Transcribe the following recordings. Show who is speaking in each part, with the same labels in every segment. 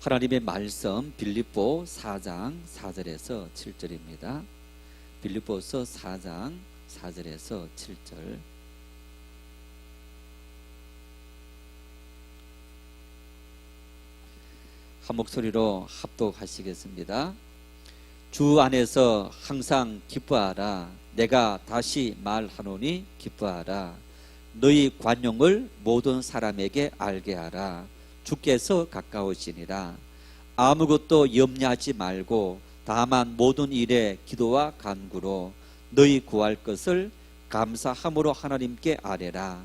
Speaker 1: 하나님의 말씀 빌립보 4장 4절에서 7절입니다. 빌립보서 4장 4절에서 7절. 한 목소리로 합독하시겠습니다. 주 안에서 항상 기뻐하라. 내가 다시 말하노니 기뻐하라. 너희 관용을 모든 사람에게 알게 하라. 주께서 가까우시니라. 아무것도 염려하지 말고 다만 모든 일에 기도와 간구로 너희 구할 것을 감사함으로 하나님께 아뢰라.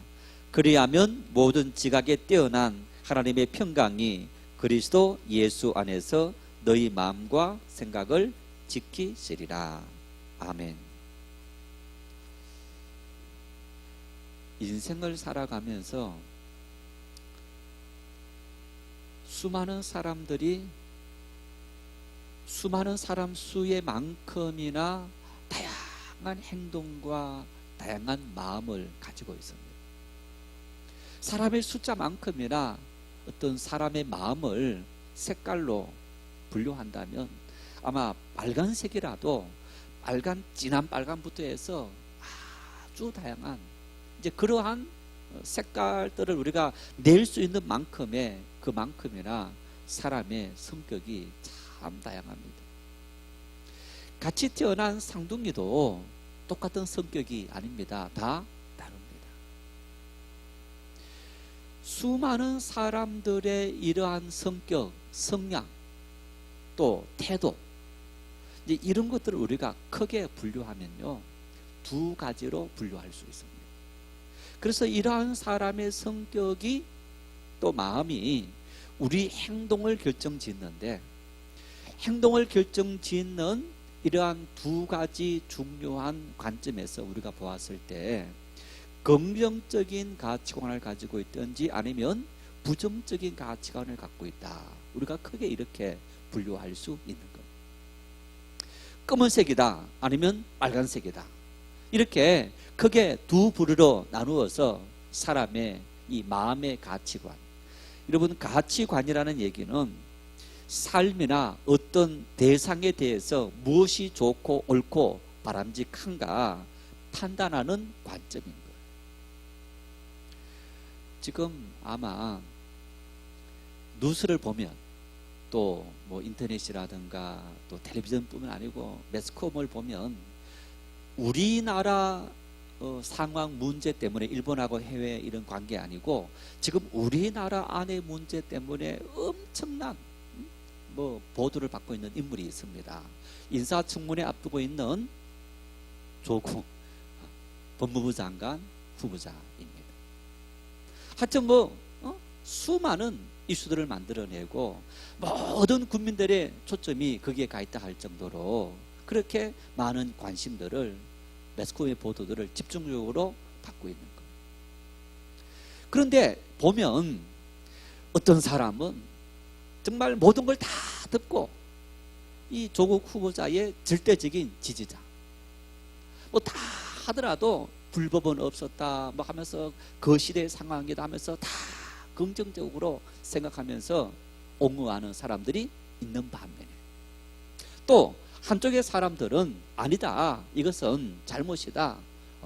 Speaker 1: 그리하면 모든 지각에 뛰어난 하나님의 평강이 그리스도 예수 안에서 너희 마음과 생각을 지키시리라. 아멘. 인생을 살아가면서 수많은 사람들이 수많은 사람 수의 만큼이나 다양한 행동과 다양한 마음을 가지고 있습니다. 사람의 숫자만큼이나 어떤 사람의 마음을 색깔로 분류한다면 아마 빨간색이라도 진한 빨간부터 해서 아주 다양한 이제 그러한 색깔들을 우리가 낼 수 있는 만큼의 그만큼이나 사람의 성격이 참 다양합니다. 같이 태어난 쌍둥이도 똑같은 성격이 아닙니다. 다 다릅니다. 수많은 사람들의 이러한 성격, 성향, 또 태도, 이제 이런 것들을 우리가 크게 분류하면요, 두 가지로 분류할 수 있습니다. 그래서 이러한 사람의 성격이 또 마음이 우리 행동을 결정짓는데, 행동을 결정짓는 이러한 두 가지 중요한 관점에서 우리가 보았을 때 긍정적인 가치관을 가지고 있든지 아니면 부정적인 가치관을 갖고 있다. 우리가 크게 이렇게 분류할 수 있는 것. 검은색이다 아니면 빨간색이다. 이렇게 크게 두 부류로 나누어서 사람의 이 마음의 가치관. 여러분, 가치관이라는 얘기는 삶이나 어떤 대상에 대해서 무엇이 좋고 옳고 바람직한가 판단하는 관점인 거예요. 지금 아마 뉴스를 보면 또 뭐 인터넷이라든가 또 텔레비전뿐만 아니고 매스컴을 보면 우리나라 상황 문제 때문에 일본하고 해외 이런 관계 아니고 지금 우리나라 안의 문제 때문에 엄청난 뭐 보도를 받고 있는 인물이 있습니다. 인사청문회 앞두고 있는 조국 법무부 장관 후보자입니다. 하여튼 수많은 이슈들을 만들어내고 모든 국민들의 초점이 거기에 가 있다 할 정도로 그렇게 많은 관심들을 매스컴의 보도들을 집중적으로 받고 있는 거예요. 그런데 보면 어떤 사람은 정말 모든 걸 다 듣고 이 조국 후보자의 절대적인 지지자, 뭐 다 하더라도 불법은 없었다 뭐 하면서 그 시대의 상황이다 하면서 다 긍정적으로 생각하면서 옹호하는 사람들이 있는 반면에 또 한쪽의 사람들은 아니다, 이것은 잘못이다,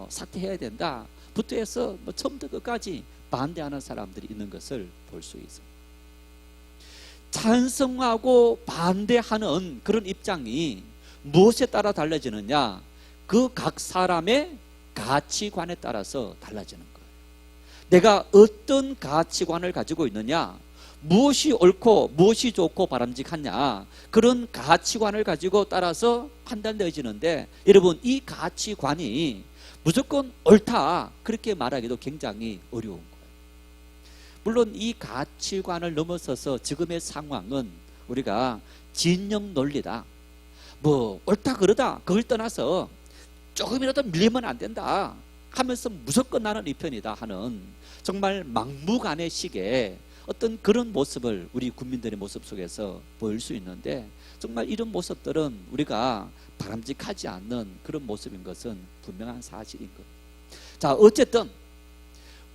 Speaker 1: 사퇴해야 된다 부터 해서 뭐 처음부터 끝까지 반대하는 사람들이 있는 것을 볼 수 있습니다. 찬성하고 반대하는 그런 입장이 무엇에 따라 달라지느냐, 그 각 사람의 가치관에 따라서 달라지는 거예요. 내가 어떤 가치관을 가지고 있느냐, 무엇이 옳고 무엇이 좋고 바람직하냐, 그런 가치관을 가지고 따라서 판단되어지는데, 여러분, 이 가치관이 무조건 옳다 그렇게 말하기도 굉장히 어려운 거예요. 물론 이 가치관을 넘어서서 지금의 상황은 우리가 진영 논리다, 뭐 옳다 그러다 그걸 떠나서 조금이라도 밀리면 안 된다 하면서 무조건 나는 이 편이다 하는 정말 막무가내 식의 어떤 그런 모습을 우리 국민들의 모습 속에서 보일 수 있는데, 정말 이런 모습들은 우리가 바람직하지 않는 그런 모습인 것은 분명한 사실인 것. 자, 어쨌든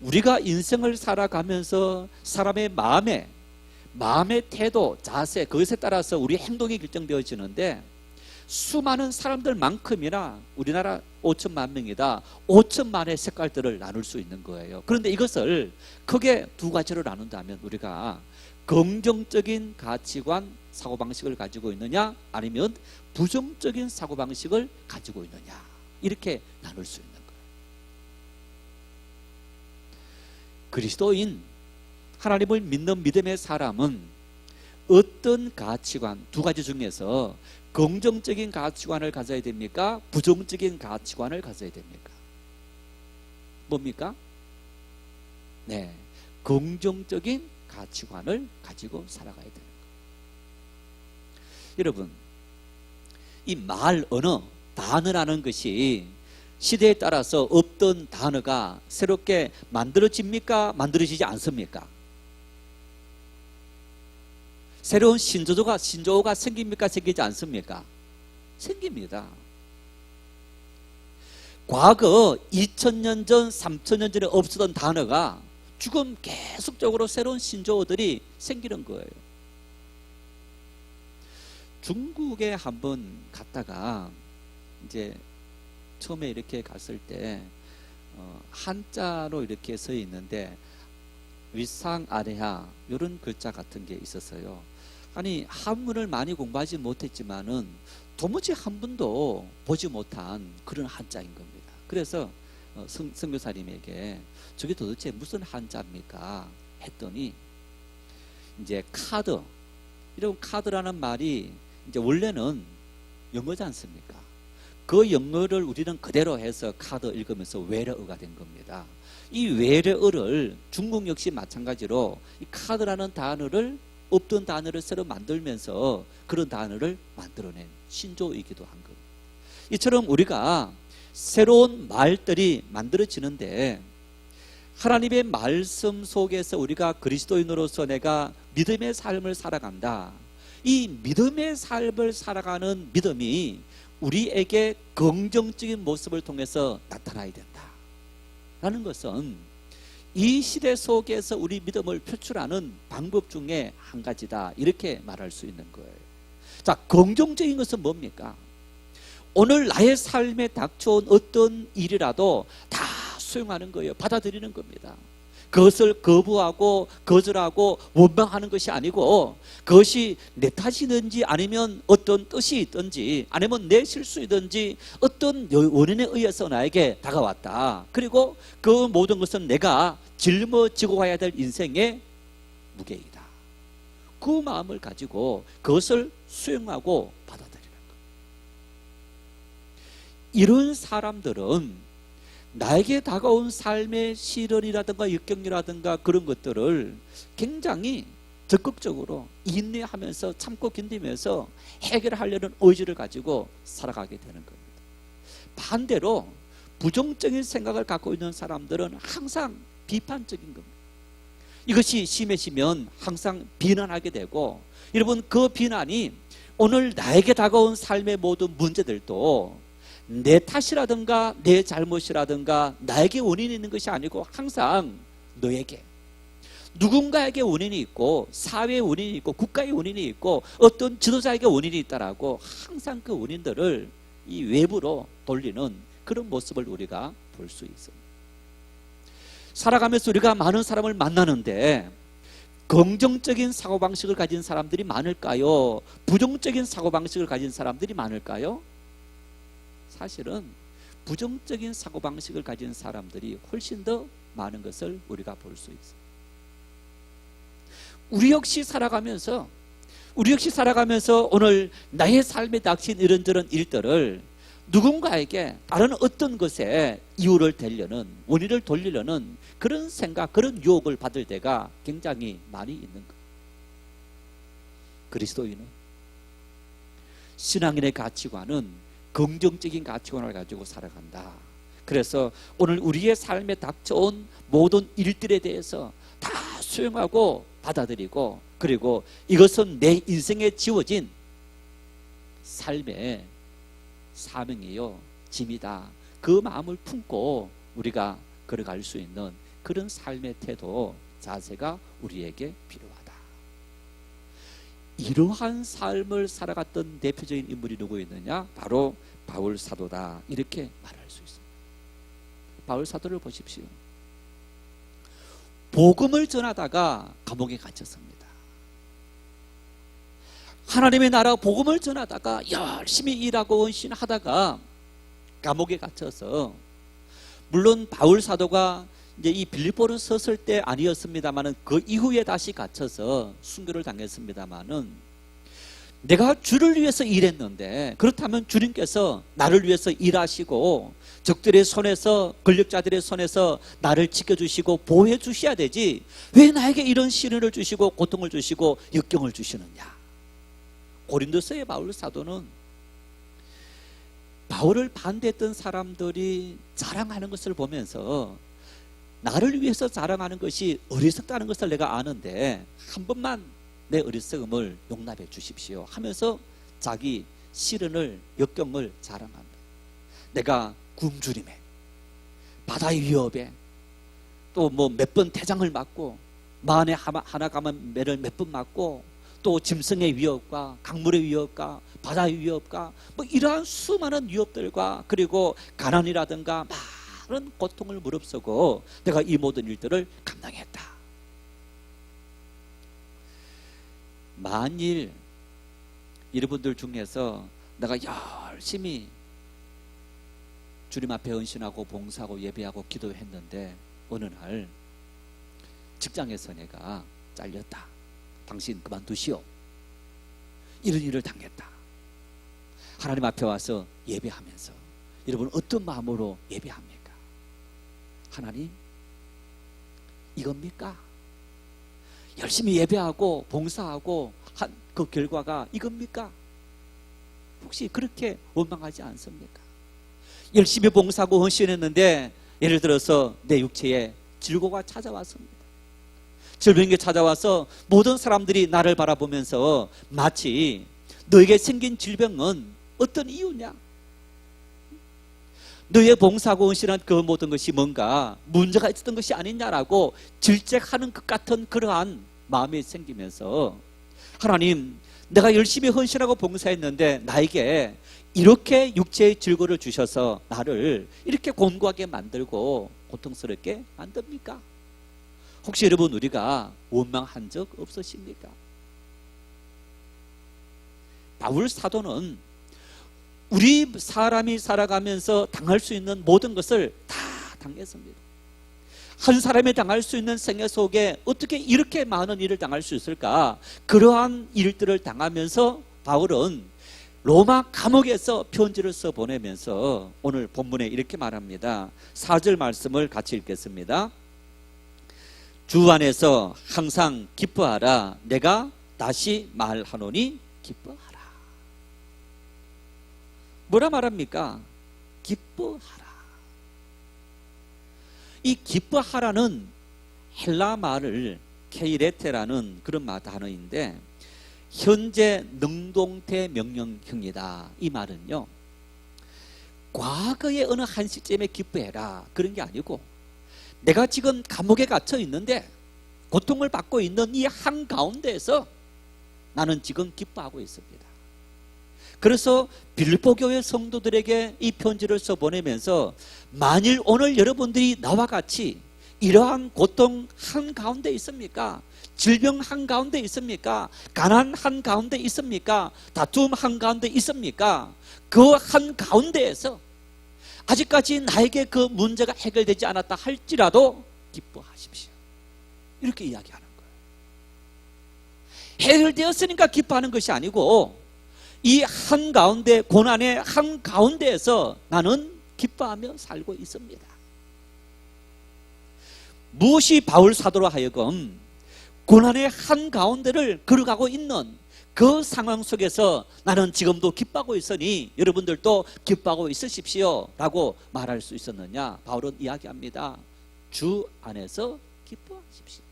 Speaker 1: 우리가 인생을 살아가면서 사람의 마음에 마음의 태도, 자세, 그것에 따라서 우리 행동이 결정되어지는데 수많은 사람들만큼이나 우리나라 5천만 명이다. 5천만의 색깔들을 나눌 수 있는 거예요. 그런데 이것을 크게 두 가지로 나눈다면 우리가 긍정적인 가치관, 사고방식을 가지고 있느냐 아니면 부정적인 사고방식을 가지고 있느냐 이렇게 나눌 수 있는 거예요. 그리스도인, 하나님을 믿는 믿음의 사람은 어떤 가치관, 두 가지 중에서 긍정적인 가치관을 가져야 됩니까? 부정적인 가치관을 가져야 됩니까? 뭡니까? 네, 긍정적인 가치관을 가지고 살아가야 되는 거예요. 여러분, 이 말, 언어, 단어라는 것이 시대에 따라서 없던 단어가 새롭게 만들어집니까? 만들어지지 않습니까? 새로운 신조어가 생깁니까? 생기지 않습니까? 생깁니다. 과거 2000년 전, 3000년 전에 없었던 단어가 지금 계속적으로 새로운 신조어들이 생기는 거예요. 중국에 한번 갔다가 이제 처음에 이렇게 갔을 때 한자로 이렇게 써 있는데 위상 아래하 이런 글자 같은 게 있었어요. 아니 한문을 많이 공부하지 못했지만은 도무지 한 번도 보지 못한 그런 한자인 겁니다. 그래서 선교사님에게 저게 도대체 무슨 한자입니까? 했더니 이제 카드, 이런 카드라는 말이 이제 원래는 영어지 않습니까? 그 영어를 우리는 그대로 해서 카드 읽으면서 외래어가 된 겁니다. 이 외래어를 중국 역시 마찬가지로 이 카드라는 단어를 없던 단어를 새로 만들면서 그런 단어를 만들어낸 신조어이기도 한 겁니다. 이처럼 우리가 새로운 말들이 만들어지는데 하나님의 말씀 속에서 우리가 그리스도인으로서 내가 믿음의 삶을 살아간다. 이 믿음의 삶을 살아가는 믿음이 우리에게 긍정적인 모습을 통해서 나타나야 된다 라는 것은 이 시대 속에서 우리 믿음을 표출하는 방법 중에 한 가지다 이렇게 말할 수 있는 거예요. 자, 긍정적인 것은 뭡니까? 오늘 나의 삶에 닥쳐온 어떤 일이라도 다 수용하는 거예요. 받아들이는 겁니다. 그것을 거부하고 거절하고 원망하는 것이 아니고 그것이 내 탓이든지 아니면 어떤 뜻이 있든지 아니면 내 실수이든지 어떤 원인에 의해서 나에게 다가왔다. 그리고 그 모든 것은 내가 짊어지고 가야 될 인생의 무게이다. 그 마음을 가지고 그것을 수용하고 받아들이는 것. 이런 사람들은 나에게 다가온 삶의 시련이라든가 역경이라든가 그런 것들을 굉장히 적극적으로 인내하면서 참고 견디면서 해결하려는 의지를 가지고 살아가게 되는 겁니다. 반대로 부정적인 생각을 갖고 있는 사람들은 항상 비판적인 겁니다. 이것이 심해지면 항상 비난하게 되고, 여러분 그 비난이 오늘 나에게 다가온 삶의 모든 문제들도 내 탓이라든가 내 잘못이라든가 나에게 원인이 있는 것이 아니고 항상 너에게, 누군가에게 원인이 있고 사회의 원인이 있고 국가의 원인이 있고 어떤 지도자에게 원인이 있다라고 항상 그 원인들을 이 외부로 돌리는 그런 모습을 우리가 볼 수 있습니다. 살아가면서 우리가 많은 사람을 만나는데 긍정적인 사고방식을 가진 사람들이 많을까요? 부정적인 사고방식을 가진 사람들이 많을까요? 사실은 부정적인 사고방식을 가진 사람들이 훨씬 더 많은 것을 우리가 볼 수 있습니다. 우리 역시 살아가면서 오늘 나의 삶에 닥친 이런저런 일들을 누군가에게 다른 어떤 것에 이유를 대려는, 원인을 돌리려는 그런 생각, 그런 유혹을 받을 때가 굉장히 많이 있는 것. 그리스도인은, 신앙인의 가치관은 긍정적인 가치관을 가지고 살아간다. 그래서 오늘 우리의 삶에 닥쳐온 모든 일들에 대해서 다 수용하고 받아들이고, 그리고 이것은 내 인생에 지워진 삶의 사명이요, 짐이다. 그 마음을 품고 우리가 걸어갈 수 있는 그런 삶의 태도, 자세가 우리에게 필요하다. 이러한 삶을 살아갔던 대표적인 인물이 누구였느냐? 바로 바울 사도다, 이렇게 말할 수 있습니다. 바울 사도를 보십시오. 복음을 전하다가 감옥에 갇혔습니다. 하나님의 나라 복음을 전하다가 열심히 일하고 헌신하다가 감옥에 갇혀서, 물론 바울 사도가 이제 이 빌립보를 섰을 때 아니었습니다만은 그 이후에 다시 갇혀서 순교를 당했습니다만은, 내가 주를 위해서 일했는데, 그렇다면 주님께서 나를 위해서 일하시고 적들의 손에서, 권력자들의 손에서 나를 지켜주시고 보호해 주셔야 되지, 왜 나에게 이런 시련을 주시고 고통을 주시고 역경을 주시느냐. 고린도서의 바울 사도는 바울을 반대했던 사람들이 자랑하는 것을 보면서, 나를 위해서 자랑하는 것이 어리석다는 것을 내가 아는데 한 번만 내 어리석음을 용납해 주십시오 하면서 자기 시련을, 역경을 자랑합니다. 내가 굶주림에, 바다의 위협에, 또 뭐 몇 번 태장을 맞고, 마흔에 하나 가면 매를 몇 번 맞고, 또 짐승의 위협과 강물의 위협과 바다의 위협과 뭐 이러한 수많은 위협들과, 그리고 가난이라든가 많은 고통을 무릅쓰고 내가 이 모든 일들을 감당했다. 만일 여러분들 중에서 내가 열심히 주님 앞에 헌신하고 봉사하고 예배하고 기도했는데 어느 날 직장에서 내가 잘렸다, 당신 그만두시오, 이런 일을 당했다. 하나님 앞에 와서 예배하면서 여러분 어떤 마음으로 예배합니까? 하나님, 이겁니까? 열심히 예배하고 봉사하고 한 그 결과가 이겁니까? 혹시 그렇게 원망하지 않습니까? 열심히 봉사하고 헌신했는데 예를 들어서 내 육체에 질고가 찾아왔습니다. 질병이 찾아와서 모든 사람들이 나를 바라보면서 마치 너에게 생긴 질병은 어떤 이유냐? 너의 봉사하고 헌신한 그 모든 것이 뭔가 문제가 있었던 것이 아니냐라고 질책하는 것 같은 그러한 마음이 생기면서, 하나님, 내가 열심히 헌신하고 봉사했는데 나에게 이렇게 육체의 질고를 주셔서 나를 이렇게 곤고하게 만들고 고통스럽게 만듭니까? 혹시 여러분 우리가 원망한 적 없으십니까? 바울 사도는 우리 사람이 살아가면서 당할 수 있는 모든 것을 다 당했습니다. 한 사람이 당할 수 있는 생애 속에 어떻게 이렇게 많은 일을 당할 수 있을까? 그러한 일들을 당하면서 바울은 로마 감옥에서 편지를 써 보내면서 오늘 본문에 이렇게 말합니다. 4절 말씀을 같이 읽겠습니다. 주 안에서 항상 기뻐하라. 내가 다시 말하노니 기뻐하라. 뭐라 말합니까? 기뻐하라. 이 기뻐하라는 헬라 말을 케이레테라는 그런 단어인데, 현재 능동태 명령형이다. 이 말은요, 과거의 어느 한 시점에 기뻐해라 그런 게 아니고, 내가 지금 감옥에 갇혀 있는데 고통을 받고 있는 이 한가운데에서 나는 지금 기뻐하고 있습니다. 그래서 빌립보 교회 성도들에게 이 편지를 써보내면서, 만일 오늘 여러분들이 나와 같이 이러한 고통 한가운데 있습니까? 질병 한가운데 있습니까? 가난 한가운데 있습니까? 다툼 한가운데 있습니까? 그 한가운데에서 아직까지 나에게 그 문제가 해결되지 않았다 할지라도 기뻐하십시오. 이렇게 이야기하는 거예요. 해결되었으니까 기뻐하는 것이 아니고, 이 한가운데, 고난의 한가운데에서 나는 기뻐하며 살고 있습니다. 무엇이 바울 사도로 하여금 고난의 한가운데를 걸어가고 있는 그 상황 속에서 나는 지금도 기뻐하고 있으니 여러분들도 기뻐하고 있으십시오 라고 말할 수 있었느냐? 바울은 이야기합니다. 주 안에서 기뻐하십시오.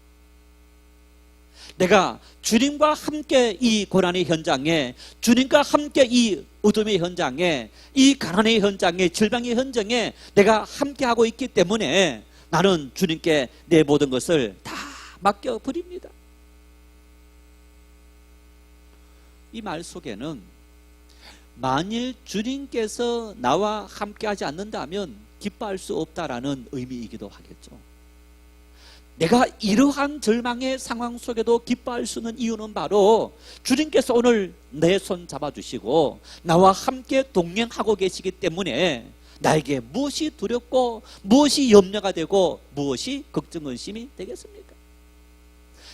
Speaker 1: 내가 주님과 함께 이 고난의 현장에, 주님과 함께 이 어둠의 현장에, 이 가난의 현장에, 질병의 현장에 내가 함께하고 있기 때문에 나는 주님께 내 모든 것을 다 맡겨버립니다. 이 말 속에는 만일 주님께서 나와 함께하지 않는다면 기뻐할 수 없다라는 의미이기도 하겠죠. 내가 이러한 절망의 상황 속에도 기뻐할 수 있는 이유는 바로 주님께서 오늘 내 손 잡아주시고 나와 함께 동행하고 계시기 때문에 나에게 무엇이 두렵고 무엇이 염려가 되고 무엇이 걱정 의심이 되겠습니까?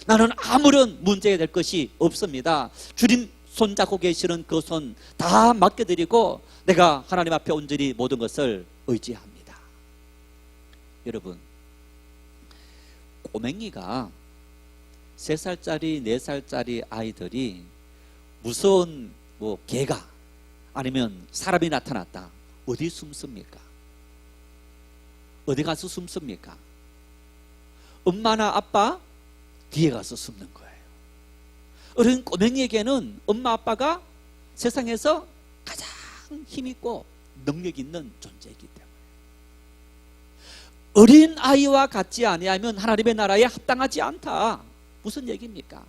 Speaker 1: 나는 아무런 문제가 될 것이 없습니다. 주님 손잡고 계시는 그 손 다 맡겨드리고 내가 하나님 앞에 온전히 모든 것을 의지합니다. 여러분, 꼬맹이가 3살짜리 4살짜리 아이들이 무서운 개가 아니면 사람이 나타났다, 어디 숨습니까? 어디 가서 숨습니까? 엄마나 아빠 뒤에 가서 숨는 거예요. 어린 꼬맹이에게는 엄마 아빠가 세상에서 가장 힘있고 능력 있는 존재이기 때문에 어린 아이와 같지 아니하면 하나님의 나라에 합당하지 않다. 무슨 얘기입니까?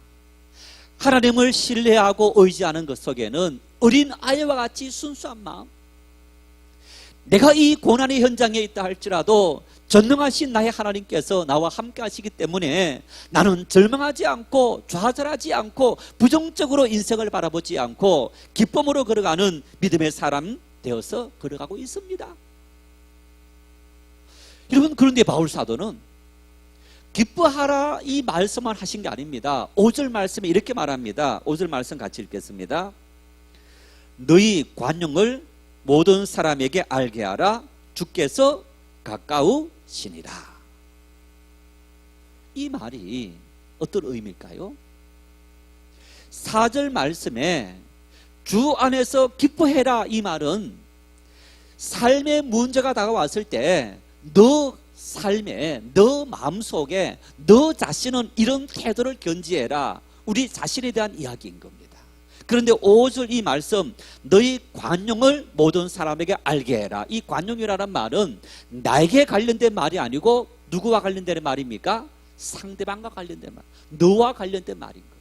Speaker 1: 하나님을 신뢰하고 의지하는 것 속에는 어린 아이와 같이 순수한 마음, 내가 이 고난의 현장에 있다 할지라도 전능하신 나의 하나님께서 나와 함께 하시기 때문에 나는 절망하지 않고 좌절하지 않고 부정적으로 인생을 바라보지 않고 기쁨으로 걸어가는 믿음의 사람 되어서 걸어가고 있습니다. 여러분, 그런데 바울 사도는 기뻐하라 이 말씀만 하신 게 아닙니다. 5절 말씀에 이렇게 말합니다. 5절 말씀 같이 읽겠습니다. 너희 관용을 모든 사람에게 알게 하라. 주께서 가까우시니라. 이 말이 어떤 의미일까요? 4절 말씀에 주 안에서 기뻐해라 이 말은 삶의 문제가 다가왔을 때 너 삶에, 너 마음속에 너 자신은 이런 태도를 견지해라, 우리 자신에 대한 이야기인 겁니다. 그런데 5절 이 말씀, 너희 관용을 모든 사람에게 알게 해라, 이 관용이라는 말은 나에게 관련된 말이 아니고 누구와 관련된 말입니까? 상대방과 관련된 말, 너와 관련된 말인 거예요.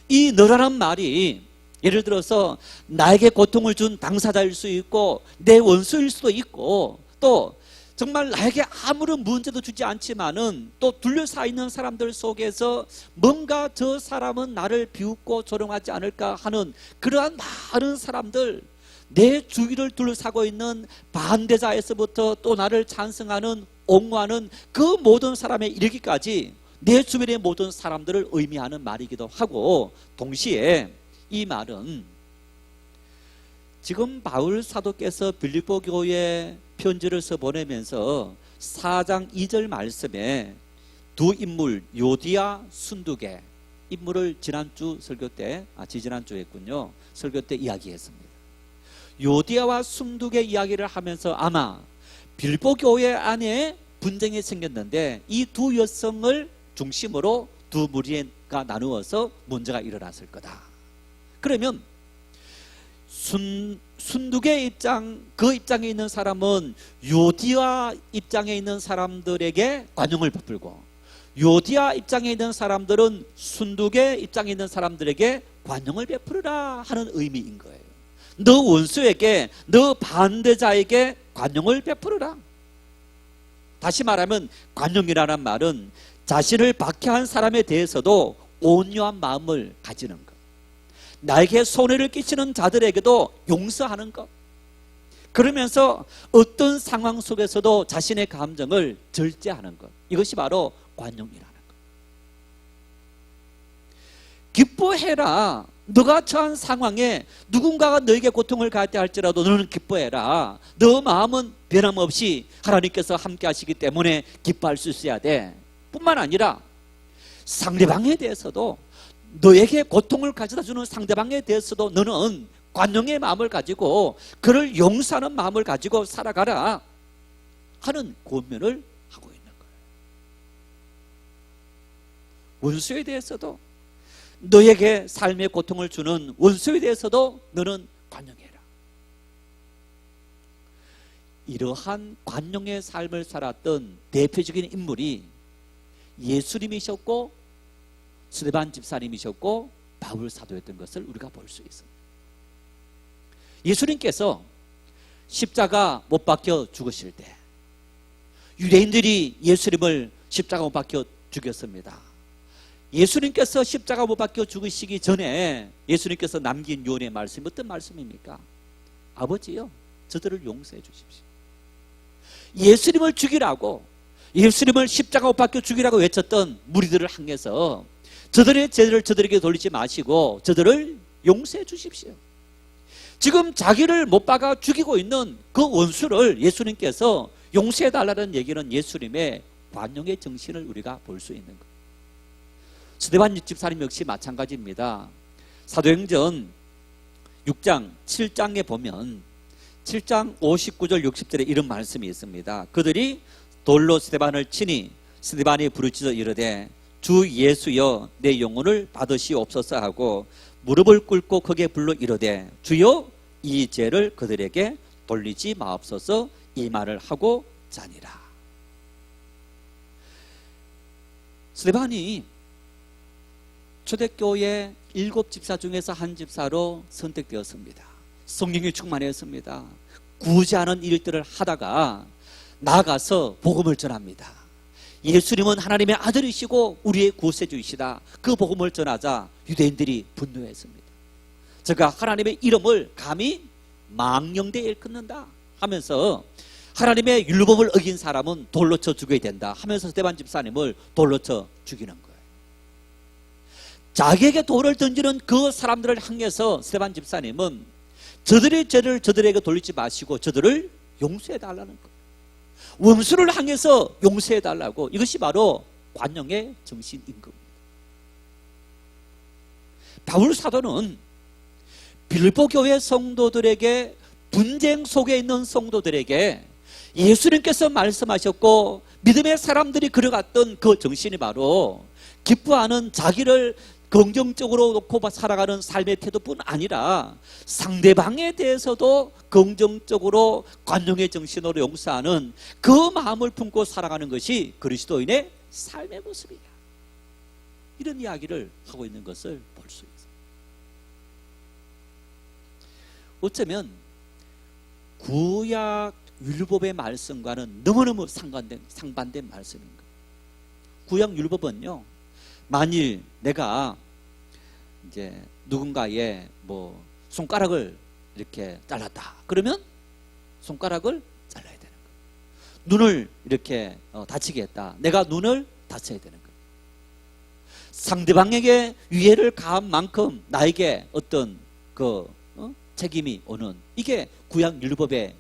Speaker 1: 이 너라는 말이 예를 들어서 나에게 고통을 준 당사자일 수 있고 내 원수일 수도 있고 또 정말 나에게 아무런 문제도 주지 않지만은 또 둘러싸여 있는 사람들 속에서 뭔가 저 사람은 나를 비웃고 조롱하지 않을까 하는 그러한 많은 사람들, 내 주위를 둘러싸고 있는 반대자에서부터 또 나를 찬성하는, 옹호하는 그 모든 사람에 이르기까지 내 주변의 모든 사람들을 의미하는 말이기도 하고, 동시에 이 말은 지금 바울 사도께서 빌립보 교회에 편지를 써 보내면서 4장 2절 말씀에 두 인물 요디아, 순두계 인물을 지난주 설교 때, 지지난주에 했군요, 설교 때 이야기했습니다. 요디아와 순두계 이야기를 하면서 아마 빌립보 교회 안에 분쟁이 생겼는데 이 두 여성을 중심으로 두 무리가 나누어서 문제가 일어났을 거다. 그러면 순두계 입장, 그 입장에 있는 사람은 요디아 입장에 있는 사람들에게 관용을 베풀고, 요디아 입장에 있는 사람들은 순두계 입장에 있는 사람들에게 관용을 베풀으라 하는 의미인 거예요. 너 원수에게, 너 반대자에게 관용을 베풀으라. 다시 말하면 관용이라는 말은 자신을 박해한 사람에 대해서도 온유한 마음을 가지는 것, 나에게 손해를 끼치는 자들에게도 용서하는 것, 그러면서 어떤 상황 속에서도 자신의 감정을 절제하는 것, 이것이 바로 관용이라는 것. 기뻐해라. 너가 처한 상황에 누군가가 너에게 고통을 가하게 할지라도 너는 기뻐해라. 너 마음은 변함없이 하나님께서 함께 하시기 때문에 기뻐할 수 있어야 돼. 뿐만 아니라 상대방에 대해서도, 너에게 고통을 가져다주는 상대방에 대해서도 너는 관용의 마음을 가지고 그를 용서하는 마음을 가지고 살아가라 하는 권면을 하고 있는 거예요. 원수에 대해서도, 너에게 삶의 고통을 주는 원수에 대해서도 너는 관용해라. 이러한 관용의 삶을 살았던 대표적인 인물이 예수님이셨고 스데반 집사님이셨고 바울 사도였던 것을 우리가 볼 수 있습니다. 예수님께서 십자가 못 박혀 죽으실 때 유대인들이 예수님을 십자가 못 박혀 죽였습니다. 예수님께서 십자가 못 박혀 죽으시기 전에 예수님께서 남긴 유언의 말씀이 어떤 말씀입니까? 아버지요, 저들을 용서해 주십시오. 예수님을 죽이라고, 예수님을 십자가 못 박혀 죽이라고 외쳤던 무리들을 향해서 저들의 죄를 저들에게 돌리지 마시고 저들을 용서해 주십시오. 지금 자기를 못 박아 죽이고 있는 그 원수를 예수님께서 용서해 달라는 얘기는 예수님의 관용의 정신을 우리가 볼 수 있는 거예요. 스데반 집사님 역시 마찬가지입니다. 사도행전 6장 7장에 보면 7장 59절 60절에 이런 말씀이 있습니다. 그들이 돌로 스데반을 치니 스데반이 부르짖어 이르되 주 예수여 내 영혼을 받으시옵소서 하고 무릎을 꿇고 크게 불러 이르되 주여 이 죄를 그들에게 돌리지 마옵소서 이 말을 하고 자니라. 스데반이 초대교회 7집사 중에서 한 집사로 선택되었습니다. 성령이 충만했습니다. 구제하는 일들을 하다가 나아가서 복음을 전합니다. 예수님은 하나님의 아들이시고 우리의 구세주이시다. 그 복음을 전하자 유대인들이 분노했습니다. 제가 하나님의 이름을 감히 망령되이 일컫는다 하면서 하나님의 율법을 어긴 사람은 돌로 쳐 죽여야 된다 하면서 스데반 집사님을 돌로 쳐 죽이는 거예요. 자기에게 돌을 던지는 그 사람들을 향해서 스데반 집사님은 저들의 죄를 저들에게 돌리지 마시고 저들을 용서해 달라는 거예요. 원수를 향해서 용서해 달라고. 이것이 바로 관용의 정신인 겁니다. 바울 사도는 빌립보 교회 성도들에게, 분쟁 속에 있는 성도들에게 예수님께서 말씀하셨고 믿음의 사람들이 걸어갔던 그 정신이 바로 기뻐하는, 자기를 긍정적으로 놓고 살아가는 삶의 태도뿐 아니라 상대방에 대해서도 긍정적으로 관용의 정신으로 용서하는 그 마음을 품고 살아가는 것이 그리스도인의 삶의 모습이야. 이런 이야기를 하고 있는 것을 볼 수 있어요. 어쩌면 구약 율법의 말씀과는 너무너무 상반된 말씀인 거예요. 구약 율법은요, 만일 내가 이제 누군가의 손가락을 이렇게 잘랐다 그러면 손가락을 잘라야 되는 거예요. 눈을 이렇게 다치게 했다, 내가 눈을 다쳐야 되는 거예요. 상대방에게 위해를 가한 만큼 나에게 어떤 책임이 오는, 이게 구약 율법의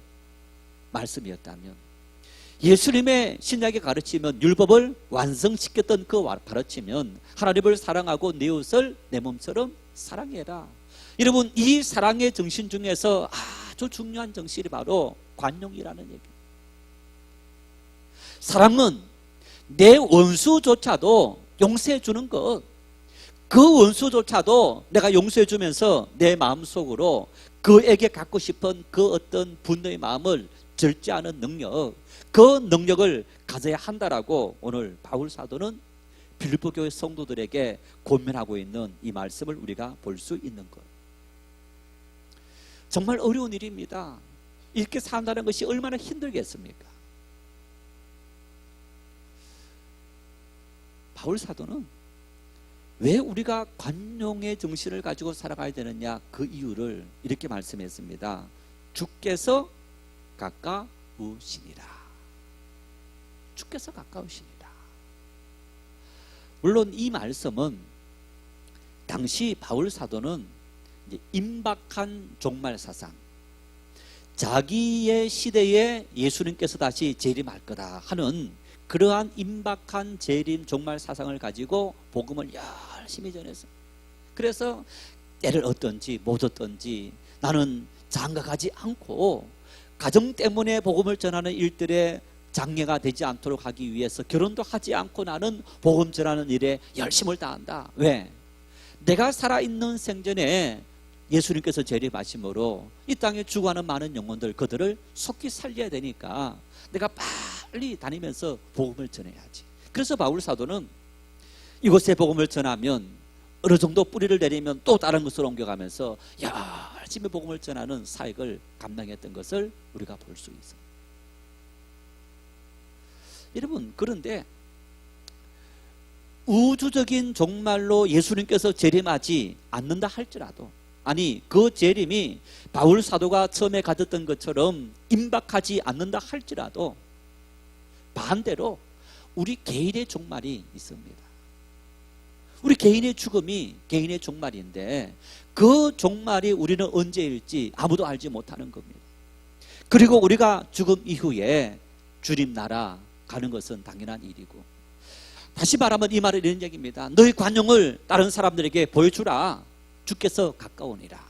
Speaker 1: 말씀이었다면 예수님의 신약의 가르치면, 율법을 완성시켰던 그 가르치면 하나님을 사랑하고 내 이웃을 내 몸처럼 사랑해라. 여러분, 이 사랑의 정신 중에서 아주 중요한 정신이 바로 관용이라는 얘기입니다. 사랑은 내 원수조차도 용서해 주는 것, 그 원수조차도 내가 용서해 주면서 내 마음속으로 그에게 갖고 싶은 그 어떤 분노의 마음을 절제하는 능력, 그 능력을 가져야 한다라고 오늘 바울 사도는 빌립보 교회 성도들에게 권면하고 있는 이 말씀을 우리가 볼 수 있는 것. 정말 어려운 일입니다. 이렇게 산다는 것이 얼마나 힘들겠습니까? 바울 사도는 왜 우리가 관용의 정신을 가지고 살아가야 되느냐, 그 이유를 이렇게 말씀했습니다. 주께서 가까우시니라. 주께서 가까우시니라. 물론 이 말씀은 당시 바울 사도는 이제 임박한 종말 사상, 자기의 시대에 예수님께서 다시 재림할 거다 하는 그러한 임박한 재림 종말 사상을 가지고 복음을 열심히 전했어요. 그래서 때를 얻든지 못 얻든지 나는 장가가지 않고 가정 때문에 복음을 전하는 일들에 장애가 되지 않도록 하기 위해서 결혼도 하지 않고 나는 복음 전하는 일에 열심을 다한다. 왜? 내가 살아있는 생전에 예수님께서 재림하심으로 이 땅에 죽어가는 많은 영혼들, 그들을 속히 살려야 되니까 내가 빨리 다니면서 복음을 전해야지. 그래서 바울 사도는 이곳에 복음을 전하면 어느 정도 뿌리를 내리면 또 다른 것으로 옮겨가면서 열심히 복음을 전하는 사역을 감당했던 것을 우리가 볼 수 있습니다. 여러분, 그런데 우주적인 종말로 예수님께서 재림하지 않는다 할지라도, 아니 그 재림이 바울 사도가 처음에 가졌던 것처럼 임박하지 않는다 할지라도 반대로 우리 개인의 종말이 있습니다. 우리 개인의 죽음이 개인의 종말인데 그 종말이 우리는 언제일지 아무도 알지 못하는 겁니다. 그리고 우리가 죽음 이후에 주님 나라 가는 것은 당연한 일이고, 다시 말하면 이 말은 이런 얘기입니다. 너희 관용을 다른 사람들에게 보여주라. 주께서 가까우니라.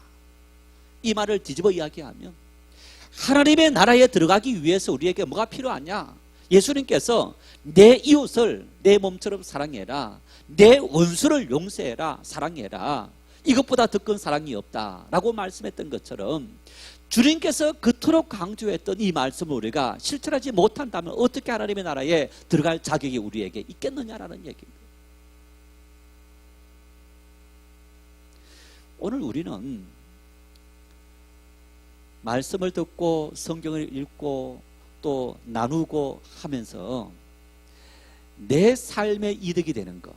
Speaker 1: 이 말을 뒤집어 이야기하면 하나님의 나라에 들어가기 위해서 우리에게 뭐가 필요하냐? 예수님께서 내 이웃을 내 몸처럼 사랑해라, 내 원수를 용서해라, 사랑해라, 이것보다 더 큰 사랑이 없다라고 말씀했던 것처럼 주님께서 그토록 강조했던 이 말씀을 우리가 실천하지 못한다면 어떻게 하나님의 나라에 들어갈 자격이 우리에게 있겠느냐라는 얘기입니다. 오늘 우리는 말씀을 듣고 성경을 읽고 또 나누고 하면서 내 삶에 이득이 되는 것,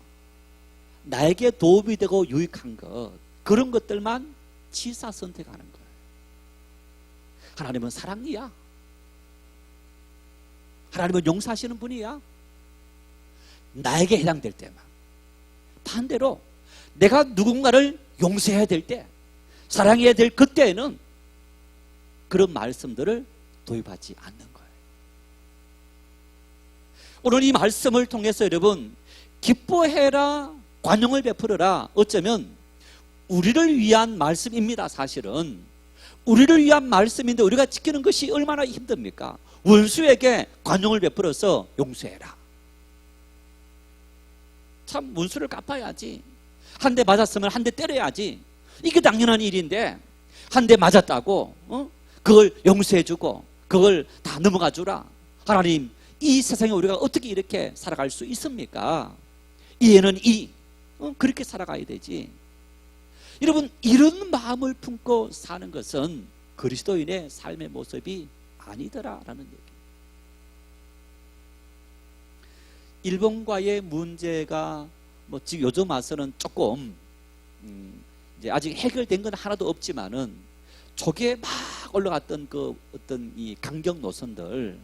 Speaker 1: 나에게 도움이 되고 유익한 것, 그런 것들만 취사 선택하는 거예요. 하나님은 사랑이야. 하나님은 용서하시는 분이야. 나에게 해당될 때만. 반대로 내가 누군가를 용서해야 될 때, 사랑해야 될 그때에는 그런 말씀들을 도입하지 않는 거예요. 오늘 이 말씀을 통해서 여러분, 기뻐해라, 관용을 베풀어라, 어쩌면 우리를 위한 말씀입니다. 사실은 우리를 위한 말씀인데 우리가 지키는 것이 얼마나 힘듭니까? 원수에게 관용을 베풀어서 용서해라. 참, 원수를 갚아야지. 한 대 맞았으면 한 대 때려야지. 이게 당연한 일인데 한 대 맞았다고 그걸 용서해주고 그걸 다 넘어가 주라. 하나님, 이 세상에 우리가 어떻게 이렇게 살아갈 수 있습니까? 이에는 그렇게 살아가야 되지. 여러분, 이런 마음을 품고 사는 것은 그리스도인의 삶의 모습이 아니더라라는 얘기. 일본과의 문제가 지금 요즘 와서는 조금 이제 아직 해결된 건 하나도 없지만은 초기에 막 올라갔던 그 어떤 이 강경 노선들,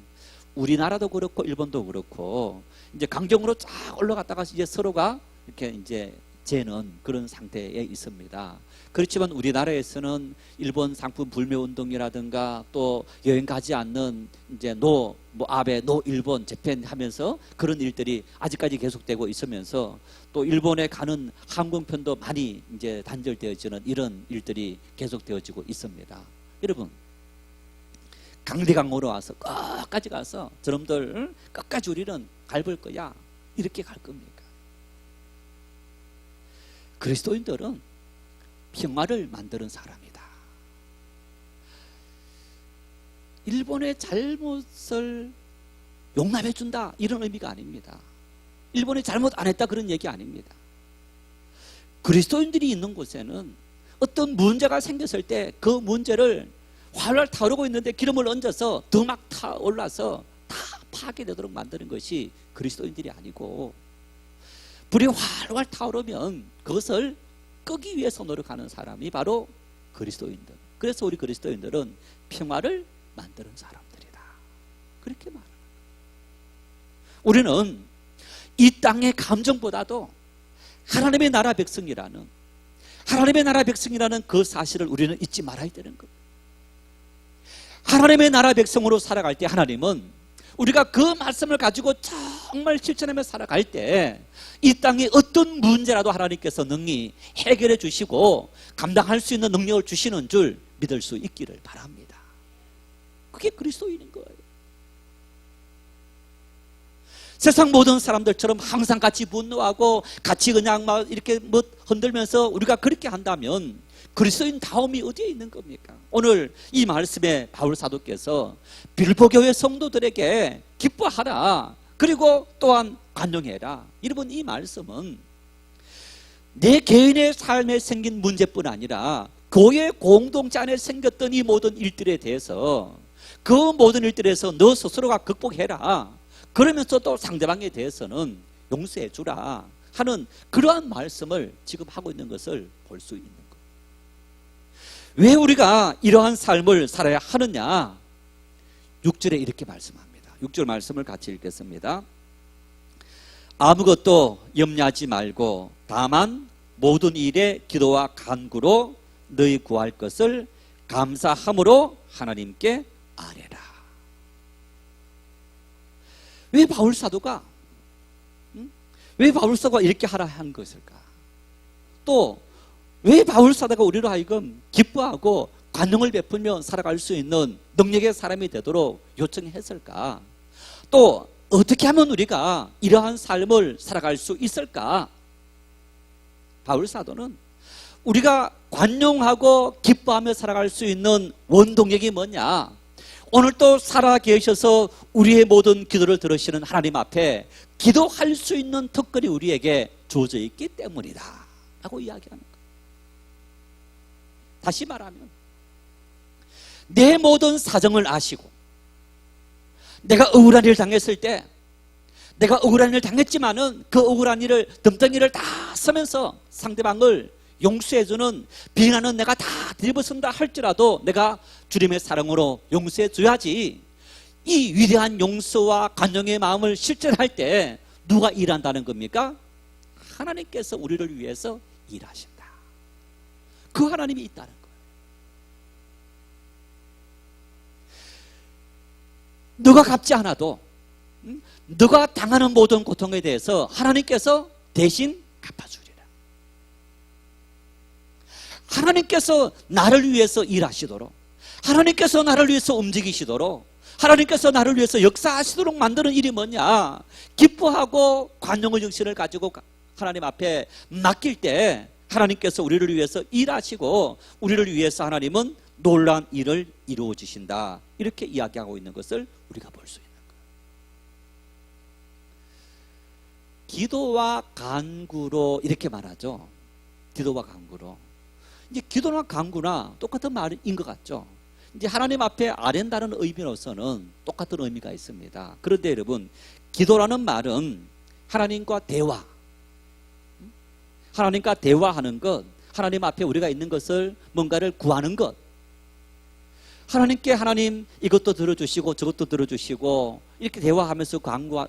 Speaker 1: 우리나라도 그렇고 일본도 그렇고 이제 강경으로 쫙 올라갔다가 이제 서로가 이렇게 이제 재는 그런 상태에 있습니다. 그렇지만 우리나라에서는 일본 상품 불매 운동이라든가 또 여행 가지 않는 이제 아베 노 일본 재팬 하면서 그런 일들이 아직까지 계속되고 있으면서 또 일본에 가는 항공편도 많이 이제 단절되어지는 이런 일들이 계속되어지고 있습니다. 여러분, 강대강으로 와서 끝까지 가서 저놈들 끝까지 우리는 밟을 거야, 이렇게 갈 겁니까? 그리스도인들은 평화를 만드는 사람이다. 일본의 잘못을 용납해 준다, 이런 의미가 아닙니다. 일본이 잘못 안 했다, 그런 얘기 아닙니다. 그리스도인들이 있는 곳에는 어떤 문제가 생겼을 때 그 문제를 활활 타오르고 있는데 기름을 얹어서 더 막 타올라서 다 파괴되도록 만드는 것이 그리스도인들이 아니고, 불이 활활 타오르면 그것을 끄기 위해서 노력하는 사람이 바로 그리스도인들. 그래서 우리 그리스도인들은 평화를 만드는 사람들이다, 그렇게 말합니다. 우리는 이 땅의 감정보다도 하나님의 나라 백성이라는 그 사실을 우리는 잊지 말아야 되는 겁니다. 하나님의 나라 백성으로 살아갈 때 하나님은 우리가 그 말씀을 가지고 정말 실천하며 살아갈 때 이 땅에 어떤 문제라도 하나님께서 능히 해결해 주시고 감당할 수 있는 능력을 주시는 줄 믿을 수 있기를 바랍니다. 그게 그리스도인인 거예요. 세상 모든 사람들처럼 항상 같이 분노하고 같이 그냥 막 이렇게 흔들면서 우리가 그렇게 한다면 그리스도인 다움이 어디에 있는 겁니까? 오늘 이 말씀에 바울 사도께서 빌보 교회 성도들에게 기뻐하라, 그리고 또한 관용해라. 여러분, 이 말씀은 내 개인의 삶에 생긴 문제뿐 아니라 교회 공동체 안에 생겼던 이 모든 일들에 대해서 그 모든 일들에서 너 스스로가 극복해라. 그러면서 또 상대방에 대해서는 용서해 주라 하는 그러한 말씀을 지금 하고 있는 것을 볼 수 있는 거예요. 왜 우리가 이러한 삶을 살아야 하느냐? 6절에 이렇게 말씀합니다. 6절 말씀을 같이 읽겠습니다. 아무것도 염려하지 말고 다만 모든 일에 기도와 간구로 너희 구할 것을 감사함으로 하나님께 아뢰라. 왜 바울사도가 이렇게 하라 한 것일까? 또 왜 바울사도가 우리로 하여금 기뻐하고 관용을 베풀며 살아갈 수 있는 능력의 사람이 되도록 요청했을까? 또 어떻게 하면 우리가 이러한 삶을 살아갈 수 있을까? 바울사도는 우리가 관용하고 기뻐하며 살아갈 수 있는 원동력이 뭐냐? 오늘 또 살아계셔서 우리의 모든 기도를 들으시는 하나님 앞에 기도할 수 있는 특권이 우리에게 주어져 있기 때문이다 라고 이야기하는 거예요. 다시 말하면 내 모든 사정을 아시고 내가 억울한 일을 당했을 때 내가 억울한 일을 당했지만은 그 억울한 일을 덤덩이를 다 쓰면서 상대방을 용서해주는 비난은 내가 다 뒤집어쓴다 할지라도 내가 주님의 사랑으로 용서해줘야지. 이 위대한 용서와 관용의 마음을 실천할 때 누가 일한다는 겁니까? 하나님께서 우리를 위해서 일하신다. 그 하나님이 있다는 거예요. 너가 갚지 않아도 너가 당하는 모든 고통에 대해서 하나님께서 대신 갚아주리라. 하나님께서 나를 위해서 일하시도록, 하나님께서 나를 위해서 움직이시도록, 하나님께서 나를 위해서 역사하시도록 만드는 일이 뭐냐? 기뻐하고 관용의 정신을 가지고 하나님 앞에 맡길 때 하나님께서 우리를 위해서 일하시고 우리를 위해서 하나님은 놀라운 일을 이루어 주신다. 이렇게 이야기하고 있는 것을 우리가 볼 수 있는 거예요. 기도와 간구로 이렇게 말하죠. 기도와 간구로. 이제 기도나 간구나 똑같은 말인 것 같죠. 이제 하나님 앞에 아랜다는 의미로서는 똑같은 의미가 있습니다. 그런데 여러분, 기도라는 말은 하나님과 대화, 하나님과 대화하는 것, 하나님 앞에 우리가 있는 것을 뭔가를 구하는 것, 하나님께 하나님 이것도 들어주시고 저것도 들어주시고 이렇게 대화하면서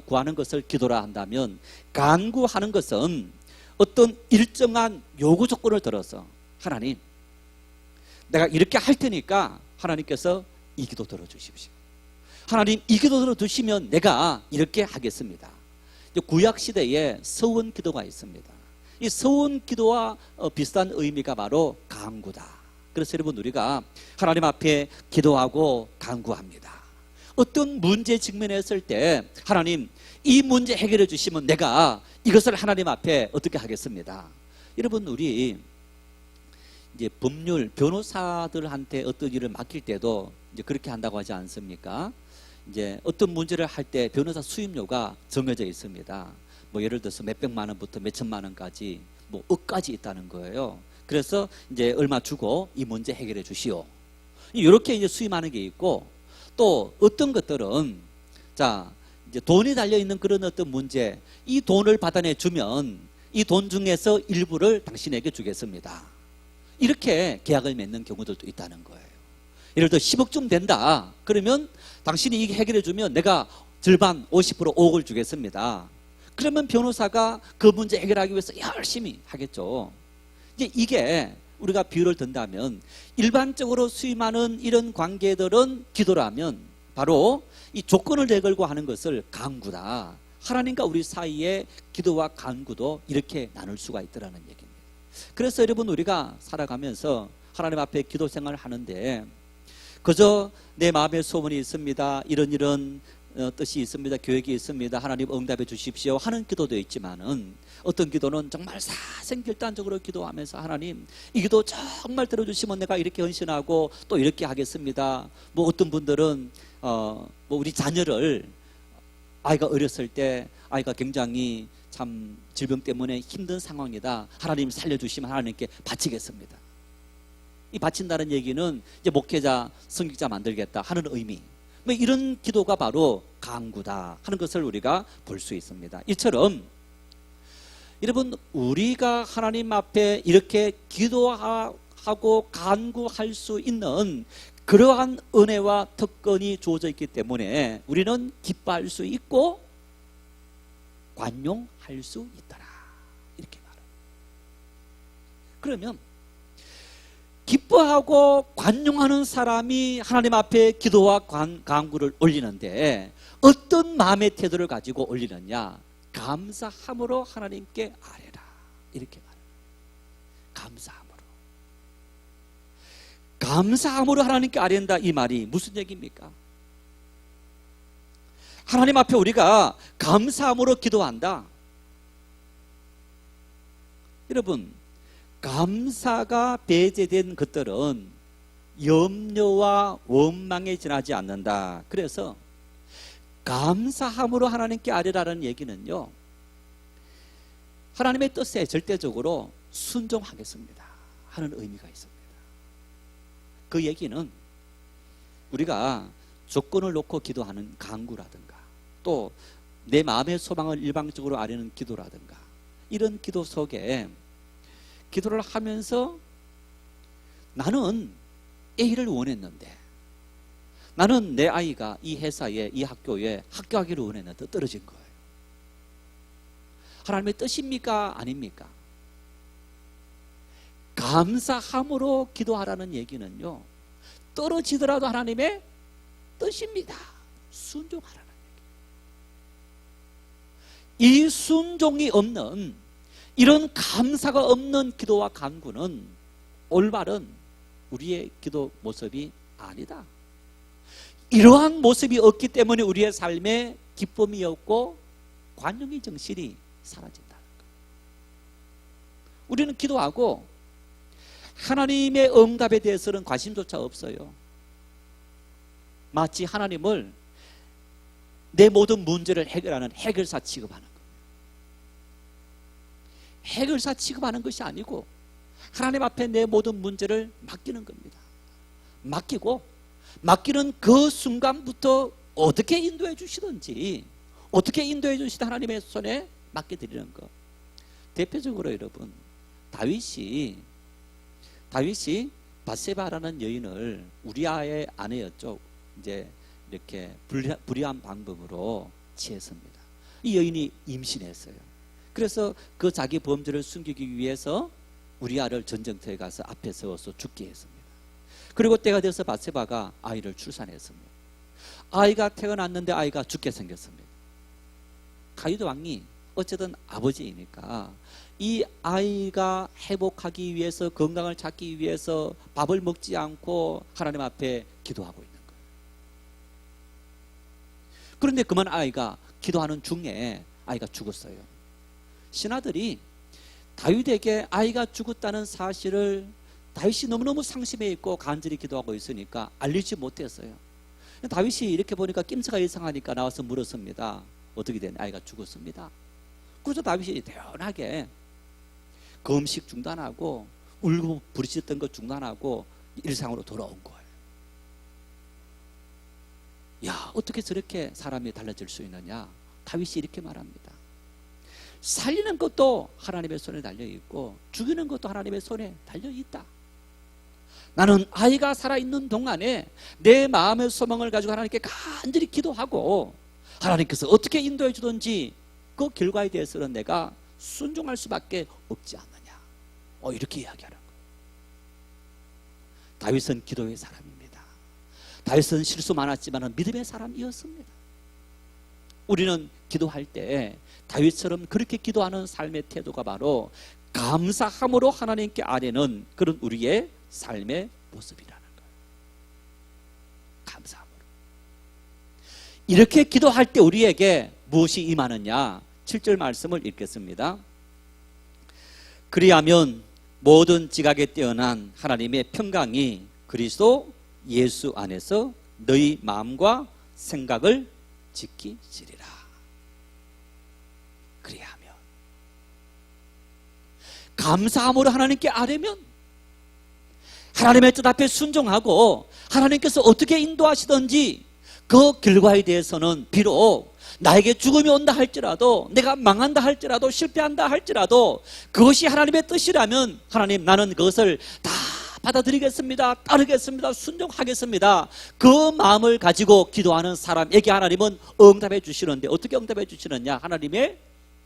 Speaker 1: 구하는 것을 기도라 한다면, 간구하는 것은 어떤 일정한 요구 조건을 들어서 하나님 내가 이렇게 할 테니까 하나님께서 이 기도 들어주십시오. 하나님 이 기도 들어주시면 내가 이렇게 하겠습니다. 구약시대에 서원 기도가 있습니다. 이 서원 기도와 비슷한 의미가 바로 간구다. 그래서 여러분, 우리가 하나님 앞에 기도하고 간구합니다. 어떤 문제 직면했을 때 하나님 이 문제 해결해 주시면 내가 이것을 하나님 앞에 어떻게 하겠습니다. 여러분, 우리 이제 법률 변호사들한테 어떤 일을 맡길 때도 이제 그렇게 한다고 하지 않습니까? 이제 어떤 문제를 할 때 변호사 수임료가 정해져 있습니다. 뭐 예를 들어서 몇백만 원부터 몇천만 원까지 뭐 억까지 있다는 거예요. 그래서 이제 얼마 주고 이 문제 해결해 주시오. 이렇게 이제 수임하는 게 있고, 또 어떤 것들은 자 이제 돈이 달려 있는 그런 어떤 문제, 이 돈을 받아내 주면 이 돈 중에서 일부를 당신에게 주겠습니다. 이렇게 계약을 맺는 경우들도 있다는 거예요. 예를 들어 10억쯤 된다. 그러면 당신이 이게 해결해 주면 내가 절반 50% 5억을 주겠습니다. 그러면 변호사가 그 문제 해결하기 위해서 열심히 하겠죠. 이제 이게 우리가 비유를 든다면 일반적으로 수임하는 이런 관계들은 기도라면 바로 이 조건을 내걸고 하는 것을 간구다. 하나님과 우리 사이에 기도와 간구도 이렇게 나눌 수가 있더라는 얘기입니다. 그래서 여러분, 우리가 살아가면서 하나님 앞에 기도 생활을 하는데 그저 내 마음에 소원이 있습니다, 이런 뜻이 있습니다, 계획이 있습니다, 하나님 응답해 주십시오 하는 기도도 있지만은, 어떤 기도는 정말 사생결단적으로 기도하면서 하나님 이 기도 정말 들어주시면 내가 이렇게 헌신하고 또 이렇게 하겠습니다. 뭐 어떤 분들은 뭐 우리 자녀를, 아이가 어렸을 때 아이가 굉장히 참 질병 때문에 힘든 상황이다. 하나님 살려주시면 하나님께 바치겠습니다. 이 바친다는 얘기는 이제 목회자, 성직자 만들겠다 하는 의미. 뭐 이런 기도가 바로 간구다 하는 것을 우리가 볼 수 있습니다. 이처럼 여러분, 우리가 하나님 앞에 이렇게 기도하고 간구할 수 있는 그러한 은혜와 특권이 주어져 있기 때문에 우리는 기뻐할 수 있고 관용할 수 있더라, 이렇게 말합니다. 그러면 기뻐하고 관용하는 사람이 하나님 앞에 기도와 간구를 올리는데 어떤 마음의 태도를 가지고 올리느냐? 감사함으로 하나님께 아뢰라, 이렇게 말합니다. 감사함으로 하나님께 아뢰는다, 이 말이 무슨 얘기입니까? 하나님 앞에 우리가 감사함으로 기도한다. 여러분, 감사가 배제된 것들은 염려와 원망에 지나지 않는다. 그래서 감사함으로 하나님께 아뢰라는 얘기는요, 하나님의 뜻에 절대적으로 순종하겠습니다 하는 의미가 있습니다. 그 얘기는 우리가 조건을 놓고 기도하는 간구라든가 또 내 마음의 소망을 일방적으로 아뢰는 기도라든가 이런 기도 속에 기도를 하면서 나는 A를 원했는데, 나는 내 아이가 이 회사에, 이 학교에 합격하기를 원했는데 떨어진 거예요. 하나님의 뜻입니까? 아닙니까? 감사함으로 기도하라는 얘기는요, 떨어지더라도 하나님의 뜻입니다. 순종하라는 얘기. 이 순종이 없는, 이런 감사가 없는 기도와 간구는 올바른 우리의 기도 모습이 아니다. 이러한 모습이 없기 때문에 우리의 삶에 기쁨이 없고 관용의 정신이 사라진다는 거예요. 우리는 기도하고 하나님의 응답에 대해서는 관심조차 없어요. 마치 하나님을 내 모든 문제를 해결하는 해결사 취급하는 거예요. 해결사 취급하는 것이 아니고 하나님 앞에 내 모든 문제를 맡기는 겁니다. 맡기는 그 순간부터 어떻게 인도해 주시든지, 어떻게 인도해 주시든 하나님의 손에 맡겨드리는 것. 대표적으로 여러분, 다윗이 밧세바라는 여인을 우리아의 아내였죠. 이제 이렇게 불의한 방법으로 취했습니다. 이 여인이 임신했어요. 그래서 그 자기 범죄를 숨기기 위해서 우리아를 전쟁터에 가서 앞에 세워서 죽게 했습니다. 그리고 때가 돼서 밧세바가 아이를 출산했습니다. 아이가 태어났는데 아이가 죽게 생겼습니다. 다윗 왕이 어쨌든 아버지이니까 이 아이가 회복하기 위해서, 건강을 찾기 위해서 밥을 먹지 않고 하나님 앞에 기도하고 있는 거예요. 그런데 그만 아이가 기도하는 중에 아이가 죽었어요. 신하들이 다윗에게 아이가 죽었다는 사실을 다윗이 너무너무 상심해 있고 간절히 기도하고 있으니까 알리지 못했어요. 다윗이 이렇게 보니까 낌새가 이상하니까 나와서 물었습니다. 어떻게 된? 아이가 죽었습니다. 그래서 다윗이 대연하게 그 음식 중단하고 울고 부르짖던 거 중단하고 일상으로 돌아온 거예요. 야, 어떻게 저렇게 사람이 달라질 수 있느냐? 다윗이 이렇게 말합니다. 살리는 것도 하나님의 손에 달려있고 죽이는 것도 하나님의 손에 달려있다. 나는 아이가 살아있는 동안에 내 마음의 소망을 가지고 하나님께 간절히 기도하고 하나님께서 어떻게 인도해 주든지 그 결과에 대해서는 내가 순종할 수밖에 없지 않느냐. 이렇게 이야기하는 거예요. 다윗은 기도의 사람입니다. 다윗은 실수 많았지만 믿음의 사람이었습니다. 우리는 기도할 때 다윗처럼 그렇게 기도하는 삶의 태도가 바로 감사함으로 하나님께 아뢰는 그런 우리의 삶의 모습이라는 거예요. 감사함으로. 이렇게 기도할 때 우리에게 무엇이 임하느냐? 7절 말씀을 읽겠습니다. 그리하면 모든 지각에 뛰어난 하나님의 평강이 그리스도 예수 안에서 너희 마음과 생각을 지키시리라. 그리하면 감사함으로 하나님께 아뢰면, 하나님의 뜻 앞에 순종하고 하나님께서 어떻게 인도하시든지 그 결과에 대해서는 비록 나에게 죽음이 온다 할지라도, 내가 망한다 할지라도, 실패한다 할지라도 그것이 하나님의 뜻이라면 하나님, 나는 그것을 다 받아들이겠습니다, 따르겠습니다, 순종하겠습니다, 그 마음을 가지고 기도하는 사람에게 하나님은 응답해 주시는데, 어떻게 응답해 주시느냐? 하나님의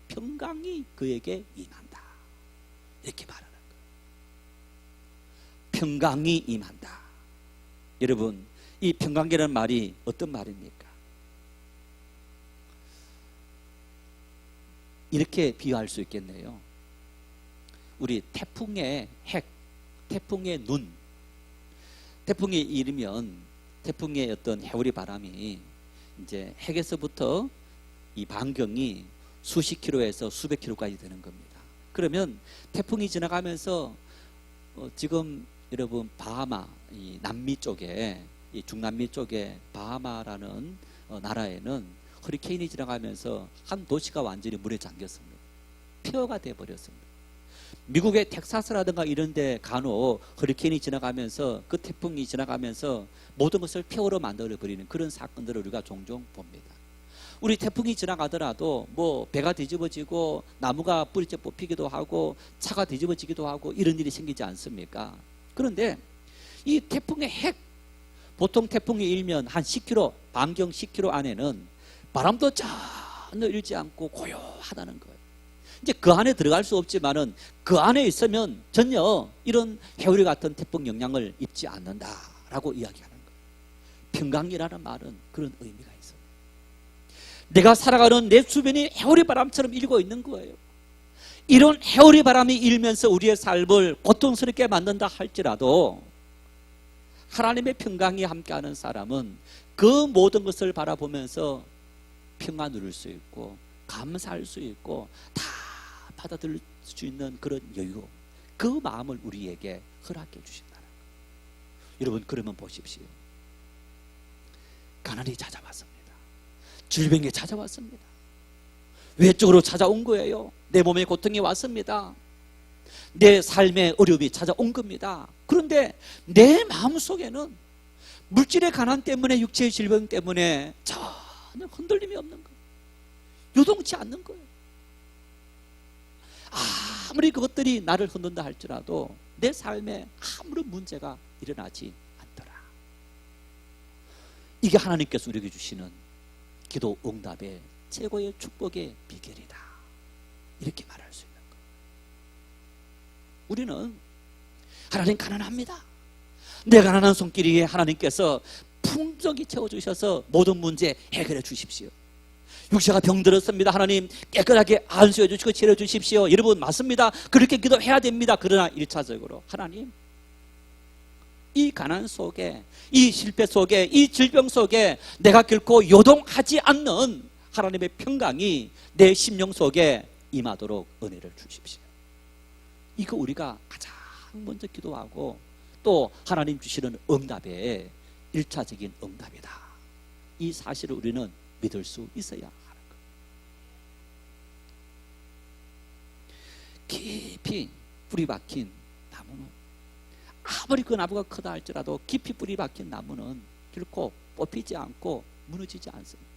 Speaker 1: 평강이 그에게 임한다, 이렇게 말하는 거예요. 평강이 임한다. 여러분, 이 평강이라는 말이 어떤 말입니까? 이렇게 비유할 수 있겠네요. 우리 태풍의 핵, 태풍의 눈, 태풍이 일으면 태풍의 어떤 해오리 바람이 이제 핵에서부터 이 반경이 수십 킬로에서 수백 킬로까지 되는 겁니다. 그러면 태풍이 지나가면서 지금 여러분 바하마, 이 남미 쪽에, 이 중남미 쪽에 바하마라는 나라에는 허리케인이 지나가면서 한 도시가 완전히 물에 잠겼습니다. 폐허가 되어버렸습니다. 미국의 텍사스라든가 이런 데 간혹 허리케인이 지나가면서, 그 태풍이 지나가면서 모든 것을 폐허로 만들어버리는 그런 사건들을 우리가 종종 봅니다. 우리 태풍이 지나가더라도 뭐 배가 뒤집어지고 나무가 뿌리째 뽑히기도 하고 차가 뒤집어지기도 하고 이런 일이 생기지 않습니까? 그런데 이 태풍의 핵, 보통 태풍이 일면 한 10km, 반경 10km 안에는 바람도 전혀 일지 않고 고요하다는 거예요. 이제 그 안에 들어갈 수 없지만은 그 안에 있으면 전혀 이런 해오리 같은 태풍 영향을 입지 않는다라고 이야기하는 거예요. 평강이라는 말은 그런 의미가 있습니다. 내가 살아가는 내 주변이 해오리 바람처럼 일고 있는 거예요. 이런 해오리 바람이 일면서 우리의 삶을 고통스럽게 만든다 할지라도 하나님의 평강이 함께하는 사람은 그 모든 것을 바라보면서 평안 누릴 수 있고 감사할 수 있고 다 받아들일 수 있는 그런 여유, 그 마음을 우리에게 허락해 주신다는 거예요. 여러분, 그러면 보십시오. 가난이 찾아왔습니다. 질병이 찾아왔습니다. 외적으로 찾아온 거예요. 내 몸에 고통이 왔습니다. 내 삶에 어려움이 찾아온 겁니다. 그런데 내 마음속에는 물질의 가난 때문에, 육체의 질병 때문에 전혀 흔들림이 없는 거예요. 요동치 않는 거예요. 아무리 그것들이 나를 흔든다 할지라도 내 삶에 아무런 문제가 일어나지 않더라. 이게 하나님께서 우리에게 주시는 기도 응답의 최고의 축복의 비결이다, 이렇게 말할 수 있는 거예요. 우리는 하나님 가난합니다. 내 가난한 손길에 하나님께서 풍족히 채워주셔서 모든 문제 해결해 주십시오. 육체가 병들었습니다. 하나님 깨끗하게 안수해 주시고 치료해 주십시오. 여러분, 맞습니다. 그렇게 기도해야 됩니다. 그러나 1차적으로 하나님, 이 가난 속에, 이 실패 속에, 이 질병 속에 내가 결코 요동하지 않는 하나님의 평강이 내 심령 속에 임하도록 은혜를 주십시오. 이거 우리가 가장 먼저 기도하고 또 하나님 주시는 응답의 1차적인 응답이다, 이 사실을 우리는 믿을 수 있어야 하는 거예요. 깊이 뿌리 박힌 나무는, 아무리 그 나무가 크다 할지라도 깊이 뿌리 박힌 나무는 결코 뽑히지 않고 무너지지 않습니다.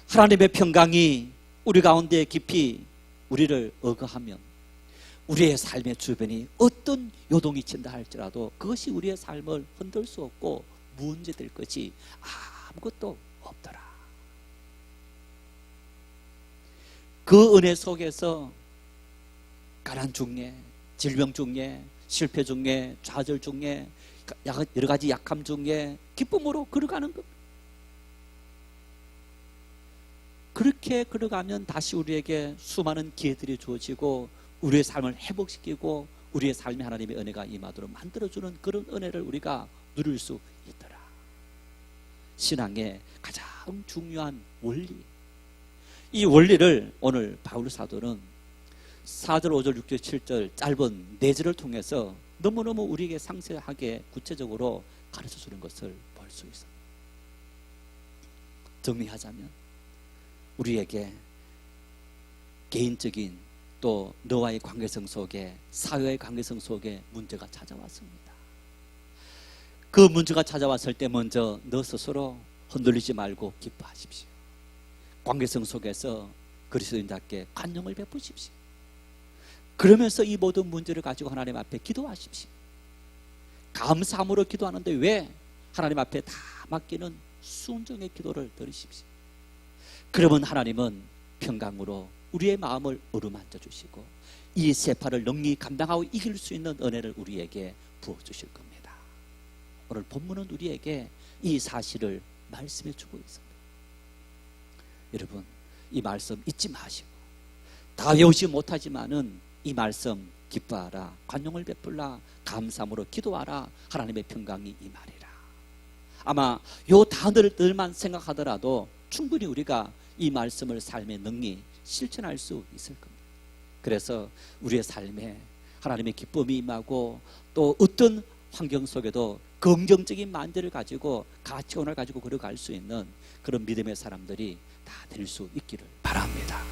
Speaker 1: 하나님의 평강이 우리 가운데 깊이 우리를 어거하면 우리의 삶의 주변이 어떤 요동이 친다 할지라도 그것이 우리의 삶을 흔들 수 없고 문제될 것이 아무것도 없더라. 그 은혜 속에서 가난 중에, 질병 중에, 실패 중에, 좌절 중에, 여러 가지 약함 중에 기쁨으로 걸어가는 겁니다. 그렇게 걸어가면 다시 우리에게 수많은 기회들이 주어지고 우리의 삶을 회복시키고 우리의 삶에 하나님의 은혜가 임하도록 만들어주는 그런 은혜를 우리가 누릴 수 있더라. 신앙의 가장 중요한 원리, 이 원리를 오늘 바울 사도는 4절, 5절, 6절, 7절 짧은 4절을 통해서 너무너무 우리에게 상세하게 구체적으로 가르쳐주는 것을 볼 수 있습니다. 정리하자면 우리에게 개인적인 또 너와의 관계성 속에, 사회의 관계성 속에 문제가 찾아왔습니다. 그 문제가 찾아왔을 때 먼저 너 스스로 흔들리지 말고 기뻐하십시오. 관계성 속에서 그리스도인답게 관용을 베푸십시오. 그러면서 이 모든 문제를 가지고 하나님 앞에 기도하십시오. 감사함으로 기도하는데 왜 하나님 앞에 다 맡기는 순종의 기도를 드리십시오. 그러면 하나님은 평강으로 우리의 마음을 어루만져 주시고 이 세파를 능히 감당하고 이길 수 있는 은혜를 우리에게 부어주실 겁니다. 오늘 본문은 우리에게 이 사실을 말씀해 주고 있습니다. 여러분, 이 말씀 잊지 마시고, 다 외우지 못하지만은 이 말씀 기뻐하라, 관용을 베풀라, 감사함으로 기도하라, 하나님의 평강이 임하리라. 아마 요 단어들만 생각하더라도 충분히 우리가 이 말씀을 삶에 능히 실천할 수 있을 겁니다. 그래서 우리의 삶에 하나님의 기쁨이 임하고 또 어떤 환경 속에도 긍정적인 마인드를 가지고 가치관을 가지고 걸어갈 수 있는 그런 믿음의 사람들이 다 될 수 있기를 바랍니다.